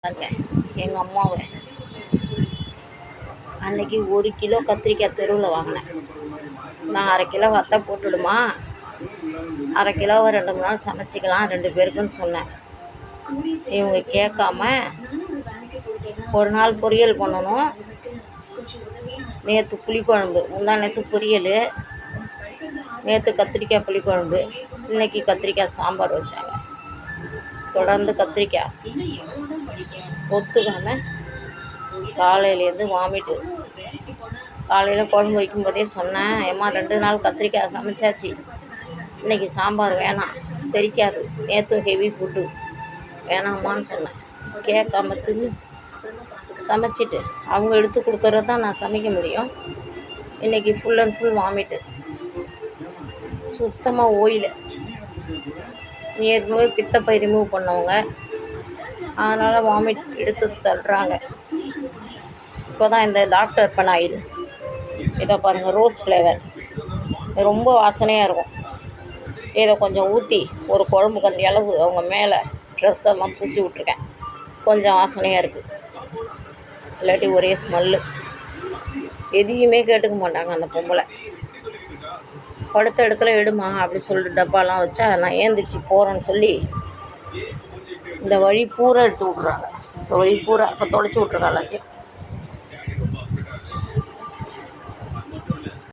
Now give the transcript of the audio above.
பாருங்க எங்கள் அம்மாவை அன்னைக்கு 1 கிலோ கத்திரிக்காய் தெருவில் வாங்கினேன். நான் 1/2 கிலோ வத்த போட்டுடுமா, 1/2 கிலோவை 2 நாள் சமைச்சிக்கலாம் 2 பேருக்குன்னு சொன்னேன். இவங்க கேட்காம ஒரு நாள் பொரியல் பண்ணணும், நேற்று புளிக்குழம்பு, முந்தா நேற்று பொரியல், நேற்று கத்திரிக்காய் புளிக்குழம்பு, இன்றைக்கி கத்திரிக்காய் சாம்பார் வச்சாங்க. தொடர்ந்து கத்திரிக்காய் ஒத்துக்காமல் காலையிலேருந்து வாமிட்டு. காலையில் குழம்பு வைக்கும்போதே சொன்னேன், ஏம்மா 2 நாள் கத்திரிக்காய் சமைச்சாச்சு, இன்றைக்கி சாம்பார் வேணாம், செரிக்காது, நேற்று ஹெவி ஃபுட்டு வேணாமான்னு சொன்னேன். கேட்காம தின்னு சமைச்சிட்டு அவங்க எடுத்து கொடுக்கறது தான் நான் சமைக்க முடியும். இன்றைக்கி ஃபுல் அண்ட் ஃபுல் வாமிட்டு, சுத்தமாக ஓயில. ஏற்கனவே பித்தப்பை ரிமூவ் பண்ணவங்க, அதனால் வாமிட் எடுத்து தள்ளுறாங்க. இப்போ தான் இந்த டாக்டர் பனாயில் இதை பாருங்கள், ரோஸ் ஃப்ளேவர், ரொம்ப வாசனையாக இருக்கும். இதை கொஞ்சம் ஊற்றி ஒரு குழம்பு கண்டி அளவு அவங்க மேலே ட்ரெஸ் எல்லாம் பூசி விட்ருக்கேன். கொஞ்சம் வாசனையாக இருக்குது, இல்லாட்டி ஒரே ஸ்மெல்லு. எதையுமே கேட்டுக்க மாட்டாங்க அந்த பொம்பளை. படுத்த இடத்துல எடுமா அப்படி சொல்லிட்டு டப்பாலாம் வச்சா நான் ஏந்திரிச்சு போகிறேன்னு சொல்லி இந்த வழி பூரா எடுத்து விட்றாங்க. இந்த வழி பூரா இப்போ தொடச்சி விட்ருக்கா எல்லாத்தையும்.